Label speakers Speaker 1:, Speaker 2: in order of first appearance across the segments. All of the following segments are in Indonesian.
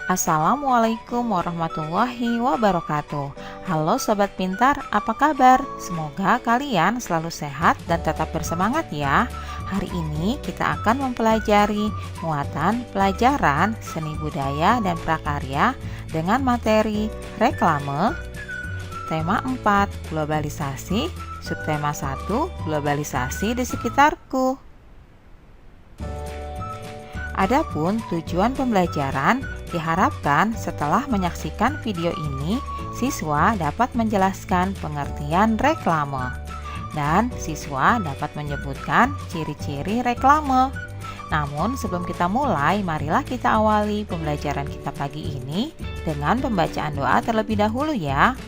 Speaker 1: Assalamualaikum warahmatullahi wabarakatuh. Halo sobat pintar, apa kabar? Semoga kalian selalu sehat dan tetap bersemangat ya. Hari ini kita akan mempelajari muatan pelajaran seni budaya dan prakarya dengan materi reklame. Tema 4, globalisasi. Subtema 1, globalisasi di sekitarku. Adapun tujuan pembelajaran, diharapkan setelah menyaksikan video ini, siswa dapat menjelaskan pengertian reklame dan siswa dapat menyebutkan ciri-ciri reklame. Namun sebelum kita mulai, marilah kita awali pembelajaran kita pagi ini dengan pembacaan doa terlebih dahulu ya.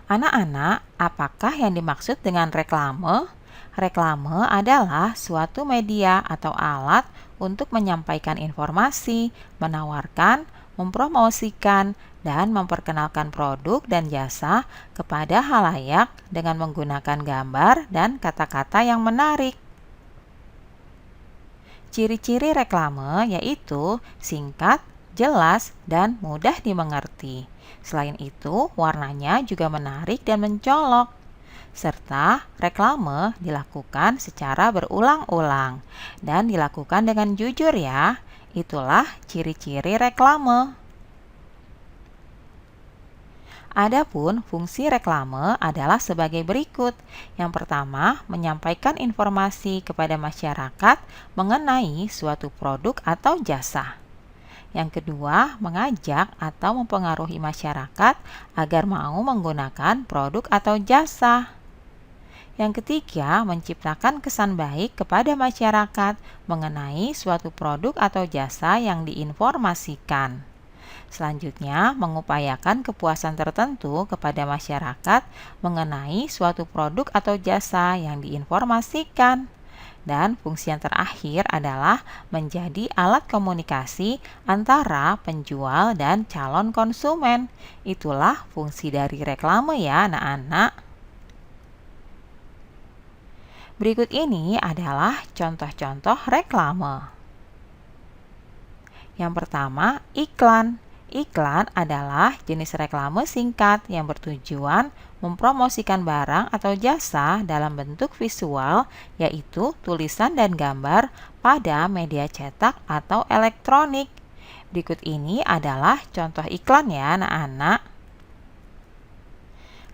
Speaker 1: Anak-anak, apakah yang dimaksud dengan reklame? Reklame adalah suatu media atau alat untuk menyampaikan informasi, menawarkan, mempromosikan, dan memperkenalkan produk dan jasa kepada halayak dengan menggunakan gambar dan kata-kata yang menarik. Ciri-ciri reklame yaitu singkat, jelas, dan mudah dimengerti. Selain itu, warnanya juga menarik dan mencolok. Serta reklame dilakukan secara berulang-ulang dan dilakukan dengan jujur ya. Itulah ciri-ciri reklame. Adapun fungsi reklame adalah sebagai berikut. Yang pertama, menyampaikan informasi kepada masyarakat mengenai suatu produk atau jasa. Yang kedua, mengajak atau mempengaruhi masyarakat agar mau menggunakan produk atau jasa. Yang ketiga, menciptakan kesan baik kepada masyarakat mengenai suatu produk atau jasa yang diinformasikan. Selanjutnya, mengupayakan kepuasan tertentu kepada masyarakat mengenai suatu produk atau jasa yang diinformasikan. Dan fungsi yang terakhir adalah menjadi alat komunikasi antara penjual dan calon konsumen. Itulah fungsi dari reklame ya anak-anak. Berikut ini adalah contoh-contoh reklame. Yang pertama, iklan. Iklan adalah jenis reklame singkat yang bertujuan mempromosikan barang atau jasa dalam bentuk visual, yaitu tulisan dan gambar pada media cetak atau elektronik. Berikut ini adalah contoh iklan ya anak-anak.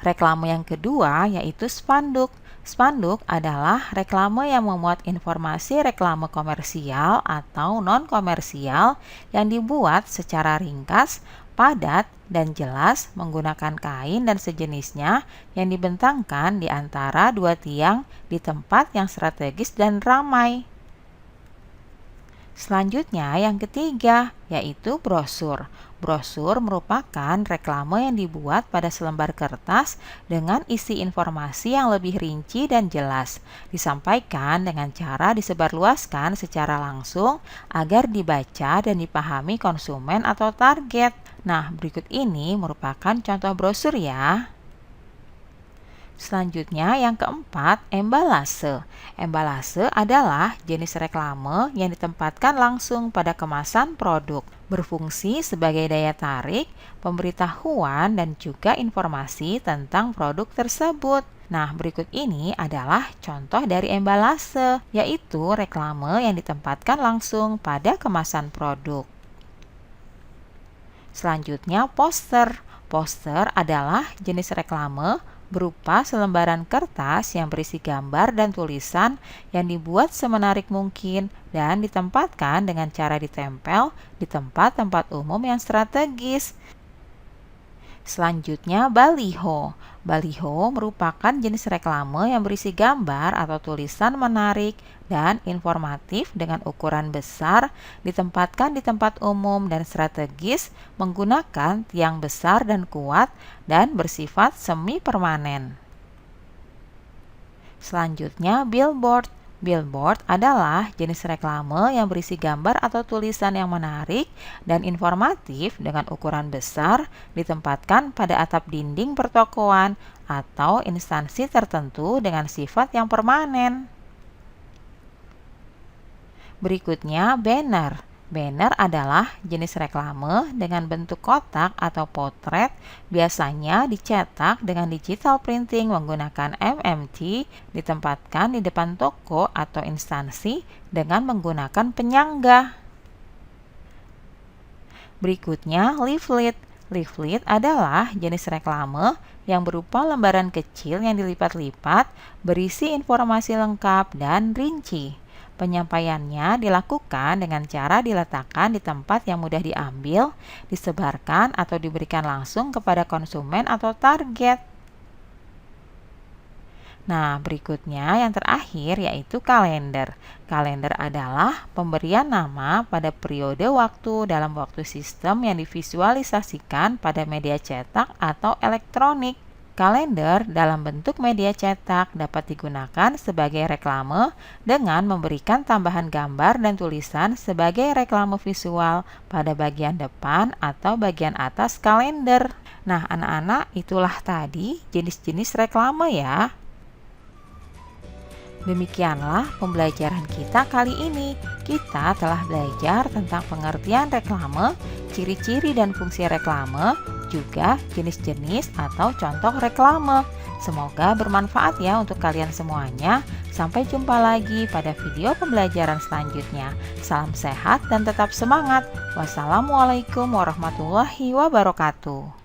Speaker 1: Reklame yang kedua yaitu spanduk. Spanduk adalah reklame yang memuat informasi reklame komersial atau non-komersial yang dibuat secara ringkas, padat, dan jelas menggunakan kain dan sejenisnya yang dibentangkan di antara dua tiang di tempat yang strategis dan ramai. Selanjutnya yang ketiga yaitu brosur. Brosur merupakan reklame yang dibuat pada selembar kertas dengan isi informasi yang lebih rinci dan jelas. Disampaikan dengan cara disebarluaskan secara langsung agar dibaca dan dipahami konsumen atau target. Nah, berikut ini merupakan contoh brosur ya. Selanjutnya yang keempat, embalase. Embalase adalah jenis reklame yang ditempatkan langsung pada kemasan produk, berfungsi sebagai daya tarik, pemberitahuan, dan juga informasi tentang produk tersebut. Nah, berikut ini adalah contoh dari embalase, yaitu reklame yang ditempatkan langsung pada kemasan produk. Selanjutnya, poster. Poster adalah jenis reklame berupa selembaran kertas yang berisi gambar dan tulisan yang dibuat semenarik mungkin dan ditempatkan dengan cara ditempel di tempat-tempat umum yang strategis. Selanjutnya, baliho. Baliho merupakan jenis reklame yang berisi gambar atau tulisan menarik dan informatif dengan ukuran besar, ditempatkan di tempat umum dan strategis menggunakan tiang besar dan kuat dan bersifat semi permanen. Selanjutnya, billboard. Billboard adalah jenis reklame yang berisi gambar atau tulisan yang menarik dan informatif dengan ukuran besar, ditempatkan pada atap dinding pertokoan atau instansi tertentu dengan sifat yang permanen. Berikutnya, banner. Banner adalah jenis reklame dengan bentuk kotak atau potret, biasanya dicetak dengan digital printing menggunakan MMT, ditempatkan di depan toko atau instansi dengan menggunakan penyangga. Berikutnya, leaflet. Leaflet adalah jenis reklame yang berupa lembaran kecil yang dilipat-lipat, berisi informasi lengkap dan rinci. Penyampaiannya dilakukan dengan cara diletakkan di tempat yang mudah diambil, disebarkan atau diberikan langsung kepada konsumen atau target. Nah, berikutnya yang terakhir yaitu kalender. Kalender adalah pemberian nama pada periode waktu dalam waktu sistem yang divisualisasikan pada media cetak atau elektronik. Kalender dalam bentuk media cetak dapat digunakan sebagai reklame dengan memberikan tambahan gambar dan tulisan sebagai reklame visual pada bagian depan atau bagian atas kalender. Nah, anak-anak, itulah tadi jenis-jenis reklame ya. Demikianlah pembelajaran kita kali ini. Kita telah belajar tentang pengertian reklame, ciri-ciri dan fungsi reklame, juga jenis-jenis atau contoh reklame. Semoga bermanfaat ya untuk kalian semuanya. Sampai jumpa lagi pada video pembelajaran selanjutnya. Salam sehat dan tetap semangat. Wassalamualaikum warahmatullahi wabarakatuh.